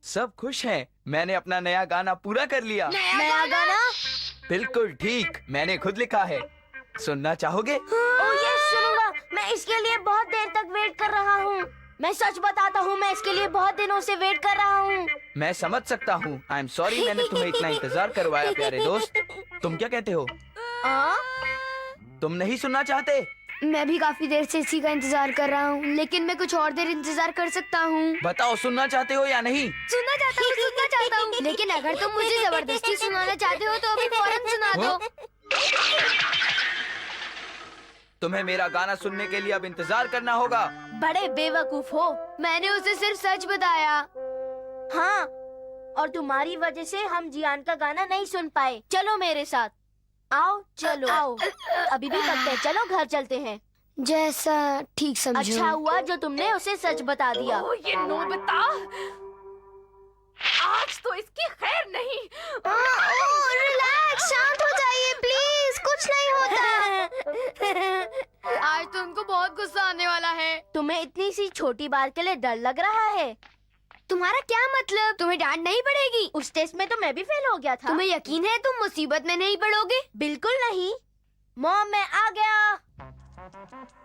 सब खुश हैं। मैंने अपना नया गाना पूरा कर लिया। नया गाना? बिल्कुल ठीक, मैंने खुद लिखा है। सुनना चाहोगे? ओह यस, सुनूंगा। मैं इसके लिए बहुत देर तक वेट कर रहा हूँ। मैं सच बताता हूँ, मैं इसके लिए बहुत दिनों से वेट कर रहा हूँ। मैं समझ सकता हूँ। आई एम सॉरी मैंने तुम्हें इतना इंतजार करवाया प्यारे दोस्त। तुम क्या कहते हो? तुम नहीं सुनना चाहते? मैं भी काफी देर से इसी का इंतजार कर रहा हूँ, लेकिन मैं कुछ और देर इंतजार कर सकता हूँ। बताओ सुनना चाहते हो या नहीं? सुनना चाहता हूँ, लेकिन अगर तुम मुझे जबरदस्ती सुनाना चाहते हो तो अभी फौरन सुना दो। तुम्हें मेरा गाना सुनने के लिए अब इंतजार करना होगा। बड़े बेवकूफ हो। मैंने उसे सिर्फ सच बताया। हाँ, और तुम्हारी वजह से हम जियान का गाना नहीं सुन पाए। चलो मेरे साथ, आओ चलो। आओ, अभी भी करते हैं। चलो घर चलते हैं। जैसा ठीक समझो। अच्छा हुआ जो तुमने उसे सच बता दिया। ये नोबिता, आज तो इसकी खैर नहीं। रिलैक्स, शांत हो जाइए प्लीज, कुछ नहीं होता। आज तो उनको बहुत गुस्सा आने वाला है। तुम्हें इतनी सी छोटी बात के लिए डर लग रहा है? तुम्हारा क्या मतलब? तुम्हें डांट नहीं पड़ेगी? उस टेस्ट में तो मैं भी फेल हो गया था। तुम्हें यकीन है तुम मुसीबत में नहीं पड़ोगे? बिल्कुल नहीं। मॉम, मैं आ गया।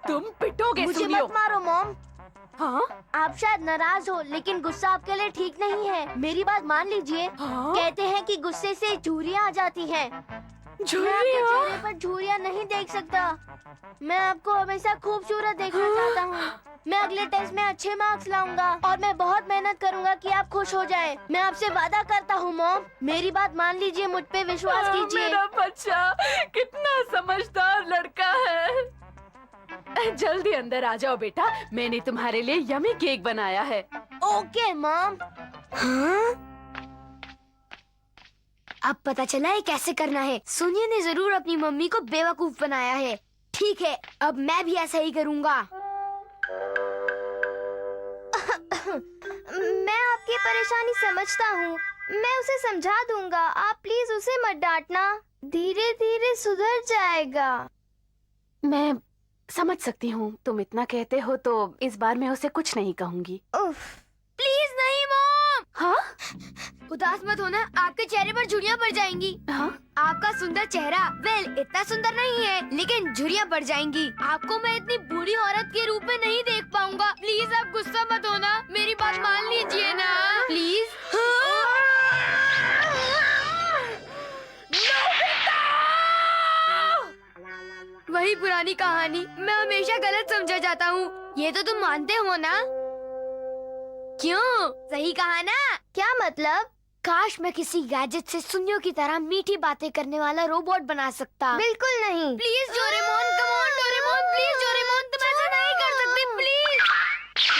तुम पिटोगे मुझे सुनियो। मत मारो मॉम। हाँ? आप शायद नाराज हो, लेकिन गुस्सा आपके लिए ठीक नहीं है। मेरी बात मान लीजिए। हाँ? कहते हैं कि गुस्से से झुर्रियाँ आ जाती हैं। मैं आपके चेहरे पर झुर्रियाँ नहीं देख सकता। मैं आपको हमेशा खूबसूरत देखना चाहता हूँ। मैं अगले टेस्ट में अच्छे मार्क्स लाऊंगा और मैं बहुत मेहनत करूंगा कि आप खुश हो जाएं। मैं आपसे वादा करता हूँ मॉम, मेरी बात मान लीजिए, मुझ पे विश्वास कीजिए। मेरा बच्चा कितना समझदार लड़का है। जल्दी अंदर आ जाओ बेटा, मैंने तुम्हारे लिए यमी केक बनाया है। Okay mom. हाँ? अब पता चला है कैसे करना है। सोनिया ने जरूर अपनी मम्मी को बेवकूफ बनाया है। ठीक है, अब मैं भी ऐसा ही करूँगा। मैं आपकी परेशानी समझता हूँ, मैं उसे समझा दूंगा। आप प्लीज उसे मत डांटना, धीरे धीरे सुधर जाएगा। मैं समझ सकती हूँ, तुम इतना कहते हो तो इस बार मैं उसे कुछ नहीं कहूँगी। प्लीज नहीं मॉम। हाँ? उदास मत होना, आपके चेहरे पर झुर्रियाँ पड़ जाएंगी। हाँ? आपका सुंदर चेहरा इतना सुंदर नहीं है, लेकिन झुर्रियाँ पड़ जाएंगी। आपको मैं इतनी बुरी औरत के रूप में नहीं देख पाऊंगा। प्लीज आप गुस्सा मत होना, मेरी बात मान लीजिए ना प्लीज। वही पुरानी कहानी, मैं हमेशा गलत समझा जाता हूँ। ये तो तुम मानते हो ना? क्यों? सही कहा ना? क्या मतलब? काश मैं किसी गैजेट से सुनियो की तरह मीठी बातें करने वाला रोबोट बना सकता। बिल्कुल नहीं। Please Doraemon, come on Doraemon, please Doraemon, तुम ऐसा नहीं कर सकते प्लीज।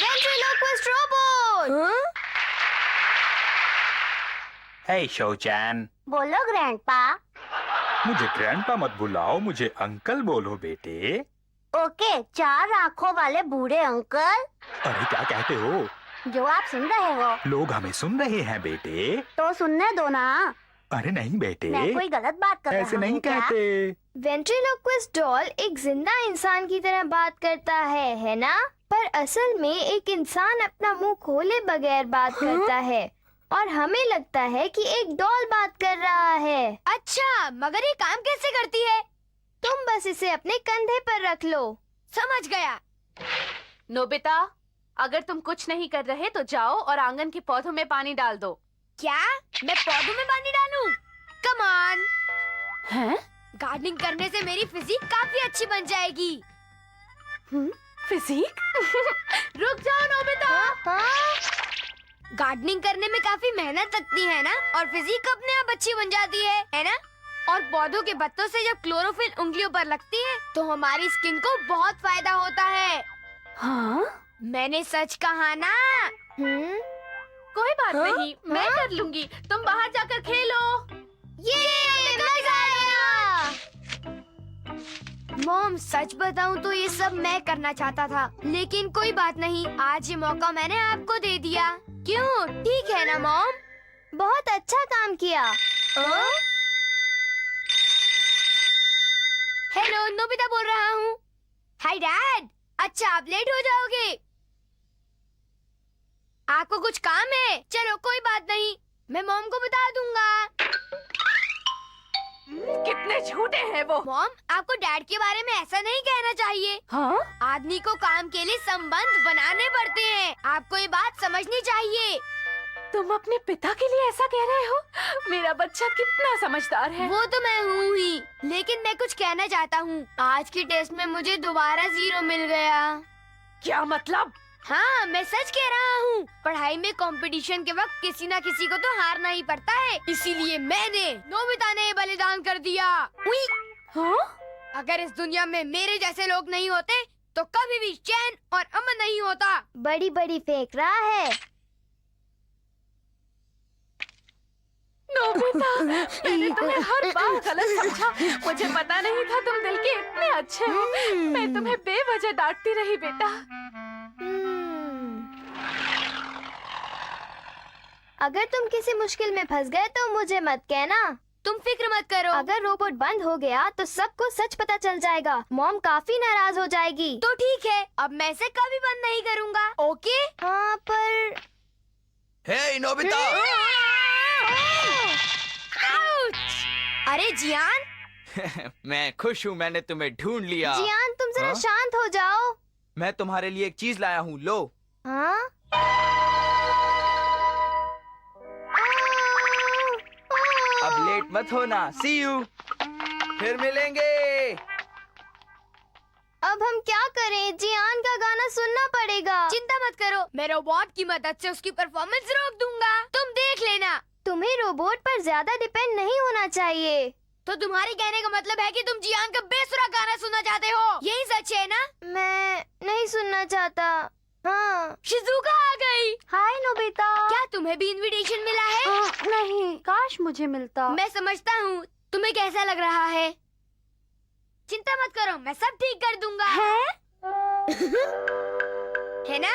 Ventriloquist robot. हे शोचैन। बोलो ग्रैंडपा। मुझे ग्रैंडपा मत बुलाओ, मुझे अंकल बोलो बेटे। ओके, 4 आँखों वाले बूढ़े अंकल। अरे क्या कहते हो? जो आप सुन रहे हो। लोग हमें सुन रहे हैं बेटे। तो सुनने दो ना। अरे नहीं बेटे, मैं कोई गलत बात कर ऐसे रहा नहीं हूँ क्या? कहते। वेंट्रिलोक्विस्ट डॉल एक जिंदा इंसान की तरह बात करता है ना? पर असल में एक इंसान अपना मुंह खोले बगैर बात करता है और हमें लगता है कि एक डॉल बात कर रहा है। अच्छा, मगर ये काम कैसे करती है? तुम बस इसे अपने कंधे पर रख लो। समझ गया। नोबिता, अगर तुम कुछ नहीं कर रहे तो जाओ और आंगन के पौधों में पानी डाल दो। क्या? मैं पौधों में पानी डालूं? Come on. हैं? गार्डनिंग करने से मेरी फिजिक काफी अच्छी बन जाएगी। फिजिक? रुक जाओ नोबिता। गार्डनिंग करने में काफी मेहनत लगती है ना, और फिजिक अपने आप अच्छी बन जाती है ना? और पौधों के पत्तों से जब क्लोरोफिल उंगलियों पर लगती है तो हमारी स्किन को बहुत फायदा होता है। हाँ? मैंने सच कहा ना? कोई बात नहीं, मैं कर लूंगी। तुम बाहर जाकर खेलो। ये मजा आया। मॉम, सच बताऊं तो ये सब मैं करना चाहता था, लेकिन कोई बात नहीं, आज ये मौका मैंने आपको दे दिया। क्यों? ठीक है ना मॉम? बहुत अच्छा काम किया। हेलो, नोबिता बोल रहा हूँ। Hi dad. अच्छा, आप लेट हो जाओगे। आपको कुछ काम है? चलो कोई बात मैं मॉम को बता दूंगा। कितने झूठे हैं वो। मॉम, आपको डैड के बारे में ऐसा नहीं कहना चाहिए। हाँ? आदमी को काम के लिए संबंध बनाने पड़ते हैं। आपको ये बात समझनी चाहिए। तुम अपने पिता के लिए ऐसा कह रहे हो? मेरा बच्चा कितना समझदार है। वो तो मैं हूँ ही, लेकिन मैं कुछ कहना चाहता हूँ। आज की टेस्ट में मुझे दोबारा 0 मिल गया। क्या मतलब? हाँ, मैं सच कह रहा हूँ। पढ़ाई में कंपटीशन के वक्त किसी न किसी को तो हारना ही पड़ता है, इसीलिए मैंने नोबिता ने बलिदान कर दिया। हुई। हाँ? अगर इस दुनिया में मेरे जैसे लोग नहीं होते तो कभी भी चैन और अमन नहीं होता। बड़ी बड़ी फेंक रहा है। नोबिता, मैंने तुम्हें हर बार गलत समझा। मुझे पता नहीं था तुम दिल के इतने अच्छे हो। मैं तुम्हें बेवजह डांटती रही बेटा। अगर तुम किसी मुश्किल में फंस गए तो मुझे मत कहना। तुम फिक्र मत करो। अगर रोबोट बंद हो गया तो सबको सच पता चल जाएगा। मॉम काफी नाराज हो जाएगी। तो ठीक है, अब मैं इसे कभी बंद नहीं करूँगा। ओके? हाँ, पर हे नोबिता। आउच! अरे जियान, मैं खुश हूँ मैंने तुम्हें ढूंढ लिया। जियान, तुम जरा हाँ? शांत हो जाओ। मैं तुम्हारे लिए एक चीज लाया हूँ, लो। हाँ? अब लेट मत होना। सी यू, फिर मिलेंगे। अब हम क्या करें? जियान का गाना सुनना पड़ेगा। चिंता मत करो, मैं रोबोट की मदद से उसकी परफॉर्मेंस रोक दूंगा। तुम देख लेना। तुम्हें रोबोट पर ज्यादा डिपेंड नहीं होना चाहिए। तो तुम्हारे कहने का मतलब है कि तुम जियान का बेसुरा गाना सुनना चाहते हो? यही सच है ना? मैं नहीं सुनना चाहता। हाँ। शिजुका आ गई। हाय नोबिता। क्या तुम्हें भी इनविटेशन मिला है? नहीं, काश मुझे मिलता। मैं समझता हूँ। तुम्हें कैसा लग रहा है? चिंता मत करो, मैं सब ठीक कर दूंगा। है ना?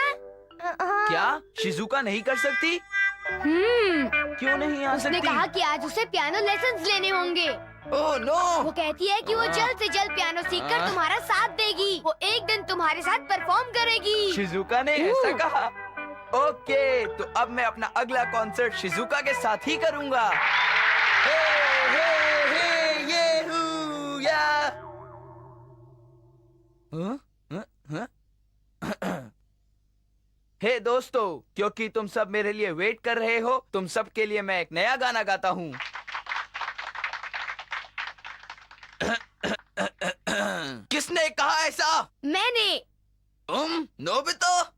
हाँ। क्या शिजुका नहीं कर सकती? क्यों नहीं आ उसने सकती? कहा कि आज उसे पियानो लेसन्स लेने होंगे। Oh no. वो कहती है कि वो जल्द से जल्द पियानो सीखकर तुम्हारा साथ देगी। वो एक दिन तुम्हारे साथ परफॉर्म करेगी। शिजुका ने ऐसा कहा? ओके, तो अब मैं अपना अगला कॉन्सर्ट शिजुका के साथ ही करूंगा। हे, हे, हे, ये हूँ, या। हाँ? हाँ? हाँ? हे दोस्तों, क्योंकि तुम सब मेरे लिए वेट कर रहे हो, तुम सब के लिए मैं एक नया गाना गाता हूँ। किसने कहा ऐसा? मैंने। नोबिता,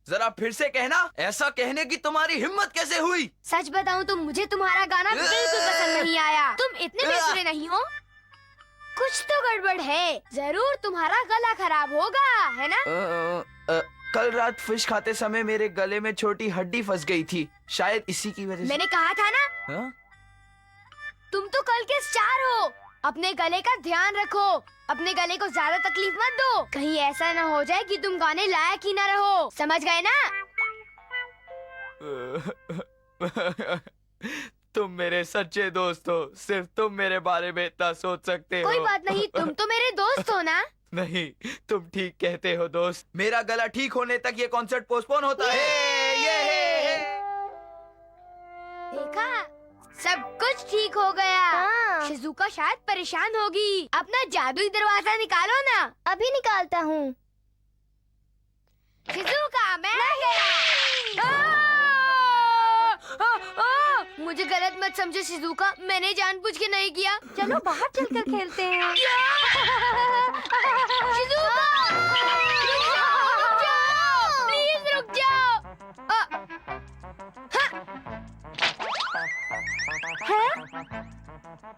जरा फिर से कहना। ऐसा कहने की तुम्हारी हिम्मत कैसे हुई? सच बताऊं तो मुझे तुम्हारा गाना बिल्कुल पसंद नहीं आया। तुम इतने बेसुरे नहीं हो। कुछ तो गड़बड़ है। जरूर तुम्हारा गला खराब होगा, है ना? कल रात फिश खाते समय मेरे गले में छोटी हड्डी फंस गई थी, शायद इसी की वजह से। मैंने कहा था ना। हाँ? तुम तो कल के स्टार हो। अपने गले का ध्यान रखो। अपने गले को ज्यादा तकलीफ मत दो। कहीं ऐसा न हो जाए कि तुम गाने लायक ही न रहो। समझ गए ना? तुम मेरे सच्चे दोस्त हो। सिर्फ तुम मेरे बारे में इतना सोच सकते हो। कोई बात नहीं, तुम तो मेरे दोस्त हो ना? नहीं, तुम ठीक कहते हो दोस्त। मेरा गला ठीक होने तक ये कॉन्सर्ट पोस्टपोन होता है। ये देखा, सब कुछ ठीक हो गया। हाँ। शिजुका शायद परेशान होगी। अपना जादुई दरवाजा निकालो ना। अभी निकालता हूँ। शिजुका, मैं आ गया। मुझे गलत मत समझो शिजुका, मैंने जानबूझ के नहीं किया। चलो बाहर चलकर खेलते हैं। शिजुका, रुक जाओ, प्लीज रुक जाओ। हाँ?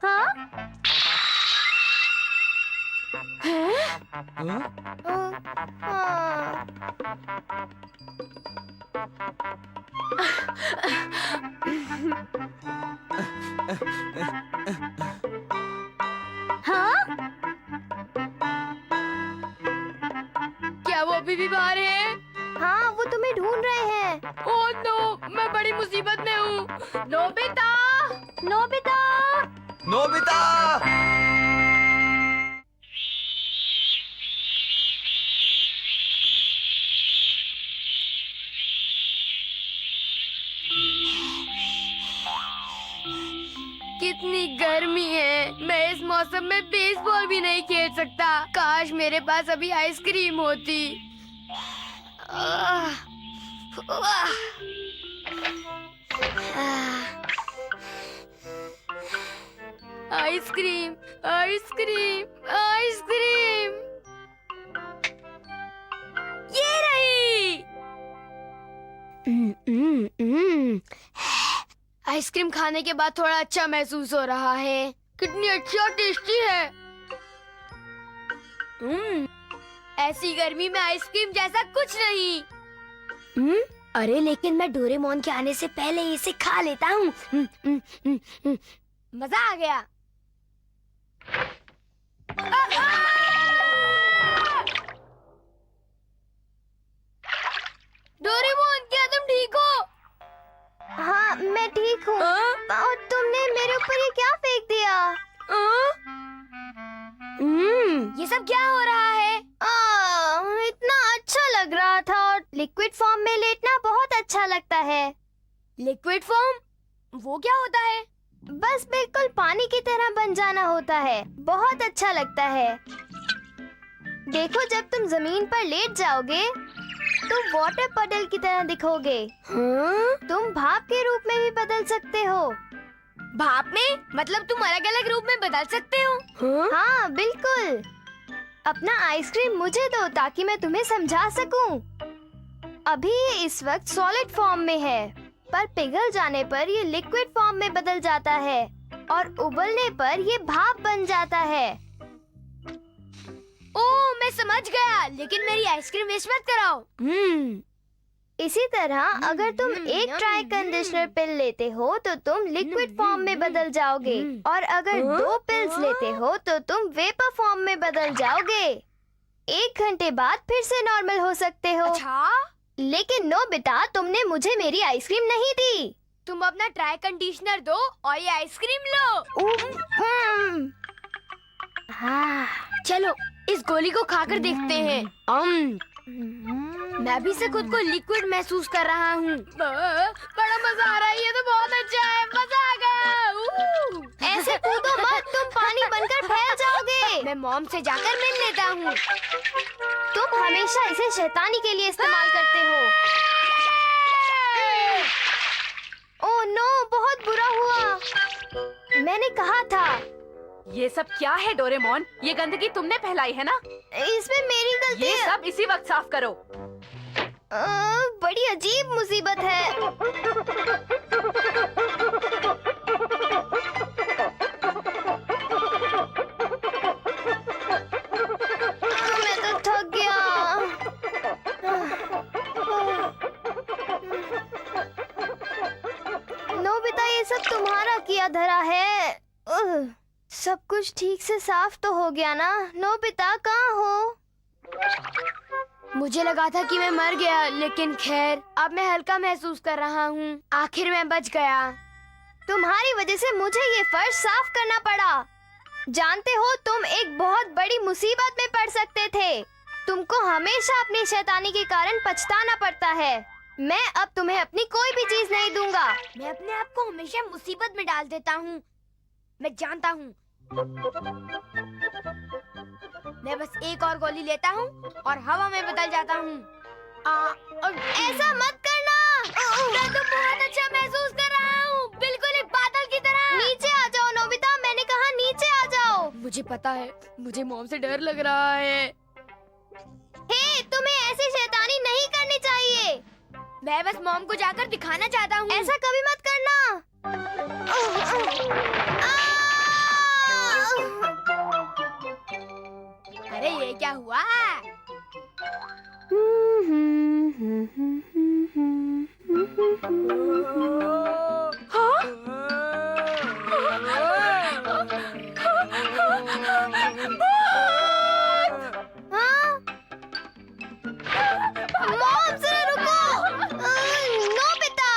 हाँ। क्या वो अभी भी बाहर है? हाँ, वो तुम्हें ढूंढ रहे हैं। ओह नो, मैं बड़ी मुसीबत में हूँ। Nobita, Nobita! नोबिता! कितनी गर्मी है। मैं इस मौसम में बेसबॉल भी नहीं खेल सकता। काश मेरे पास अभी आइसक्रीम होती। आह, आह, आइसक्रीम, आइसक्रीम, आइसक्रीम। ये रही। आइसक्रीम खाने के बाद थोड़ा अच्छा महसूस हो रहा है। कितनी अच्छी और टेस्टी है। ऐसी गर्मी में आइसक्रीम जैसा कुछ नहीं। अरे लेकिन मैं डोरेमोन के आने से पहले इसे खा लेता हूँ। मजा आ गया। डोरेमोन, क्या तुम ठीक हो? हाँ, मैं ठीक हूँ। और तुमने मेरे ऊपर ये क्या फेंक दिया? ये सब क्या हो रहा है? इतना अच्छा लग रहा था और लिक्विड फॉर्म में लेटना बहुत अच्छा लगता है। Liquid form? वो क्या होता है? बस बिल्कुल पानी की तरह बन जाना होता है। बहुत अच्छा लगता है। देखो, जब तुम जमीन पर लेट जाओगे तुम वाटर पडल की तरह दिखोगे। तुम भाप के रूप में भी बदल सकते हो। भाप में? मतलब तुम अलग अलग रूप में बदल सकते हो? हाँ, बिल्कुल। अपना आइसक्रीम मुझे दो ताकि मैं तुम्हें समझा सकूं। अभी ये इस वक्त सॉलिड फॉर्म में है, पर पिघल जाने पर ये लिक्विड फॉर्म में बदल जाता है और उबलने पर ये भाप बन जाता है। ओह, मैं समझ गया। लेकिन मेरी आइसक्रीम वेस्ट मत कराओ। इसी तरह अगर तुम एक ड्राई कंडीशनर पिल लेते हो तो तुम लिक्विड फॉर्म में बदल जाओगे, और अगर 2 पिल्स लेते हो तो तुम वेपर फॉर्म में बदल जाओगे। 1 घंटे बाद फिर से नॉर्मल हो सकते हो। अच्छा? लेकिन नोबिता, तुमने मुझे मेरी आइसक्रीम नहीं दी। तुम अपना ड्राई कंडीशनर दो और ये आइसक्रीम लो। हाँ, चलो इस गोली को खाकर देखते हैं। मैं भी से खुद को लिक्विड महसूस कर रहा हूँ। बड़ा मजा आ रहा है। ये तो बहुत अच्छा है। मजा आ गया। ऐसे कूदो मत, तुम पानी बनकर फैल जाओगे। मैं मॉम से जाकर मिल लेता हूँ। तुम हमेशा इसे शैतानी के लिए इस्तेमाल करते हो। ओह नो, बहुत बुरा हुआ। मैंने कहा था। ये सब क्या है डोरेमोन? ये गंदगी तुमने फैलाई है ना? इसमें मेरी गलती ये है। सब इसी वक्त साफ करो। बड़ी अजीब मुसीबत है। मैं तो थक गया। नोबिता, ये सब तुम्हारा किया धरा है। सब कुछ ठीक से साफ तो हो गया ना? नोबिता, कहाँ हो? मुझे लगा था कि मैं मर गया, लेकिन खैर अब मैं हल्का महसूस कर रहा हूँ। आखिर मैं बच गया। तुम्हारी वजह से मुझे ये फर्श साफ करना पड़ा। जानते हो, तुम एक बहुत बड़ी मुसीबत में पड़ सकते थे। तुमको हमेशा अपनी शैतानी के कारण पछताना पड़ता है। मैं अब तुम्हें अपनी कोई भी चीज नहीं दूंगा। मैं अपने आप को हमेशा मुसीबत में डाल देता हूँ। मैं जानता हूँ। मैं बस एक और गोली लेता हूँ और हवा में बदल जाता हूँ। ऐसा मत करना। मैं तो बहुत अच्छा महसूस कर रहा हूँ, बिल्कुल एक बादल की तरह। नीचे आ जाओ नोबिता, मैंने कहा नीचे आ जाओ। मुझे पता है, मुझे मॉम से डर लग रहा है। हे, तुम्हें ऐसी शैतानी नहीं करनी चाहिए। मैं बस मॉम को जाकर दिखाना चाहता हूँ। ऐसा कभी मत करना। अरे ये क्या हुआ? मॉम, जरा रुको। नोबिता,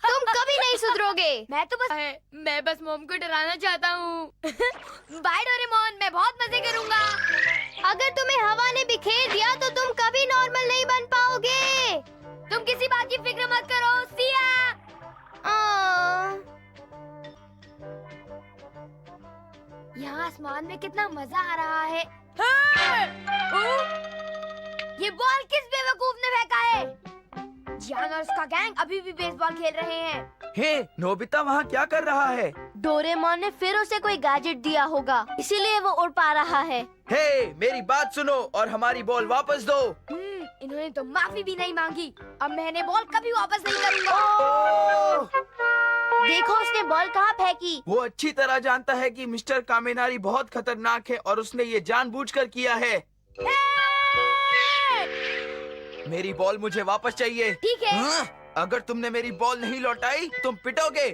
तुम कभी नहीं सुधरोगे। मैं बस मॉम को डराना चाहता हूँ। बाय डोरेमोन, मैं बहुत मजे करूँगा। अगर तुम्हें हवा ने बिखेर दिया तो तुम कभी नॉर्मल नहीं बन पाओगे। तुम किसी बात की फिक्र मत करो। सिया। आसमान में कितना मजा आ रहा है। ये बॉल किस बेवकूफ ने फेंका है? जियान और उसका गैंग अभी भी बेसबॉल खेल रहे हैं। हे, नोबिता वहाँ क्या कर रहा है? डोरेमोन ने फिर उसे कोई गैजेट दिया होगा, इसीलिए वो उड़ पा रहा है। हे, मेरी बात सुनो और हमारी बॉल वापस दो। इन्होंने तो माफी भी नहीं मांगी। अब मैंने बॉल कभी वापस नहीं करूंगा। देखो उसने बॉल कहाँ फेंकी। वो अच्छी तरह जानता है कि मिस्टर कामिनारी बहुत खतरनाक है और उसने ये जानबूझकर किया है। मेरी बॉल मुझे वापस चाहिए। ठीक है। हाँ? अगर तुमने मेरी बॉल नहीं लौटाई तुम पिटोगे।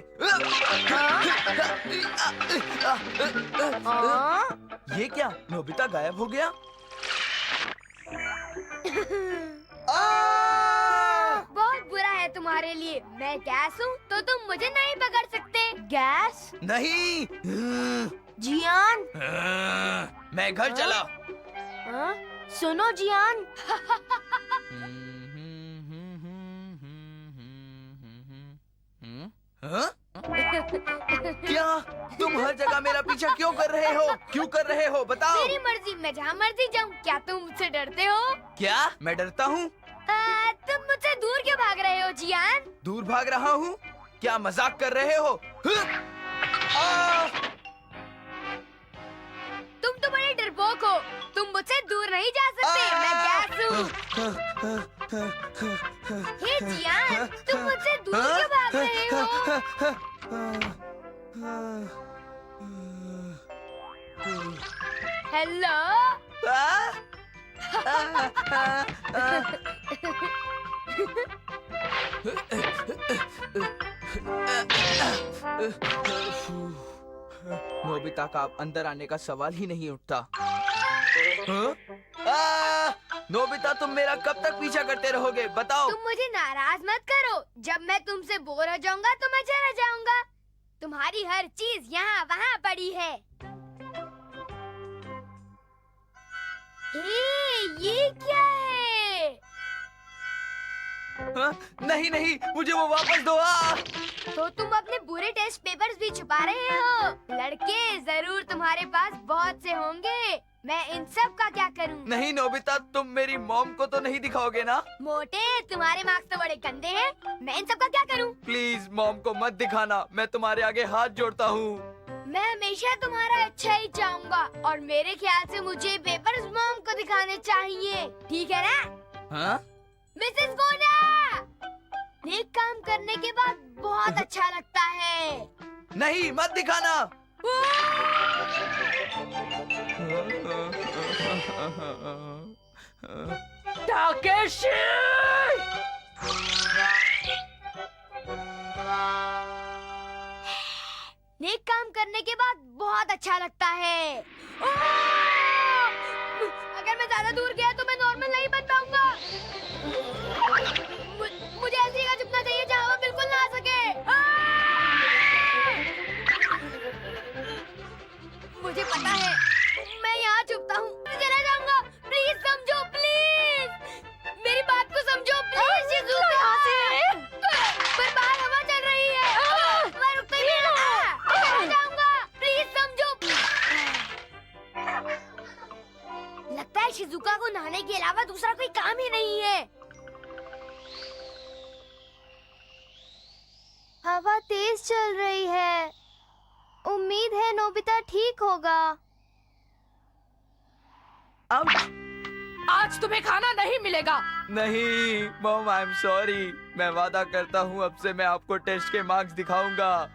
ये क्या, नोबिता गायब हो गया? बहुत बुरा है तुम्हारे लिए। मैं गैस हूँ तो तुम मुझे नहीं पकड़ सकते। गैस? नहीं। जियान? मैं घर चला। हाँ? सुनो जियान, हाँ? क्या तुम हर जगह मेरा पीछा क्यों कर रहे हो? क्यों कर रहे हो बताओ। मेरी मर्जी, मैं जहाँ मर्जी जाऊँ। क्या तुम मुझसे डरते हो? क्या मैं डरता हूँ? तुम मुझसे दूर क्यों भाग रहे हो जियान? दूर भाग रहा हूँ? क्या मजाक कर रहे हो? तुम तो बड़े डरपोक हो। तुम मुझसे दूर नहीं जा सकते। मैं गैस हूँ। हे जियान, तुम मुझसे दूर क्यों भाग रहे हो? हेलो। नोबिता का अब अंदर आने का सवाल ही नहीं उठता। नोबिता तुम मेरा कब तक पीछा करते रहोगे बताओ। तुम मुझे नाराज मत करो। जब मैं तुमसे बोर हो जाऊंगा तो मैं चला जाऊंगा। तुम्हारी हर चीज यहाँ वहाँ पड़ी है। ये क्या है? नहीं नहीं, मुझे वो वापस दो। तो तुम अपने बुरे टेस्ट पेपर्स भी छुपा रहे हो। लड़के जरूर तुम्हारे पास बहुत से होंगे। मैं इन सब का क्या करूं? नहीं नोबिता, तुम मेरी मॉम को तो नहीं दिखाओगे ना? मोटे, तुम्हारे मार्क्स तो बड़े गंदे हैं। मैं इन सब का क्या करूं? प्लीज मॉम को मत दिखाना, मैं तुम्हारे आगे हाथ जोड़ता हूँ। मैं हमेशा तुम्हारा अच्छा ही चाहूंगा और मेरे ख्याल से मुझे पेपर्स मॉम को दिखाने चाहिए। ठीक है ना? हाँ? मिसेस गोना, नेक काम करने के बाद बहुत अच्छा लगता है। नहीं मत दिखाना। ताकेशी! नेक काम करने के बाद बहुत अच्छा लगता है। अगर मैं ज्यादा दूर गया तो मैं नॉर्मल नहीं बन पाऊंगा। मुझे ऐसी जगह छुपना चाहिए जहाँ वो बिल्कुल ना आ सके। मुझे पता है, मैं यहाँ छुपता हूँ। चला जाऊंगा। प्लीज समझो, प्लीज मेरी बात को समझो, प्लीज। शिज़ुका, पर बाहर हवा चल रही है। मैं रुक नहीं रहा। चला जाऊंगा। प्लीज समझो। लगता है शिज़ुका को नहाने के अलावा दूसरा कोई काम ही नहीं है। हवा तेज चल रही है। उम्मीद है नोबिता ठीक होगा। आज तुम्हें खाना नहीं मिलेगा। नहीं मॉम, आई एम सॉरी। मैं वादा करता हूँ अब से मैं आपको टेस्ट के मार्क्स दिखाऊंगा।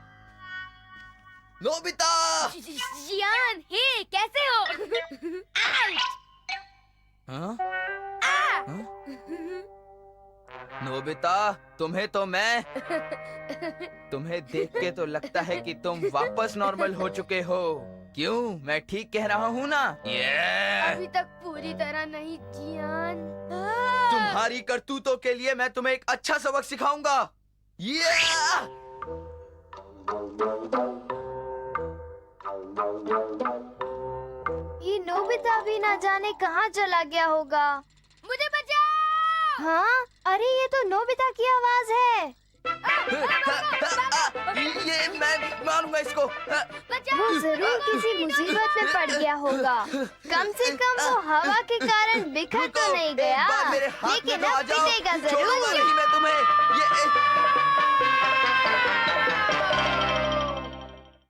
नोबिता! जियान, हे कैसे हो? हाँ? हाँ? नोबिता, तुम्हें तो मैं तुम्हें देख के तो लगता है कि तुम वापस नॉर्मल हो चुके हो। क्यों, मैं ठीक कह रहा हूँ ना? अभी तक पूरी तरह नहीं जियान। तुम्हारी करतूतों के लिए मैं तुम्हें एक अच्छा सबक सिखाऊंगा। ये नोबिता भी ना जाने कहाँ चला गया होगा। मुझे बचाओ! हाँ? अरे ये तो नोबिता की आवाज है। ये मैं संभालूंगा इसको। वो जरूर किसी मुसीबत में पड़ गया होगा। कम से कम वो हवा के कारण बिखर तो नहीं एक गया, बार मेरे हाथ में लेकिन तो आ अब जाओ। पिटेगा छोड़ूंगा जरूर। नहीं मैं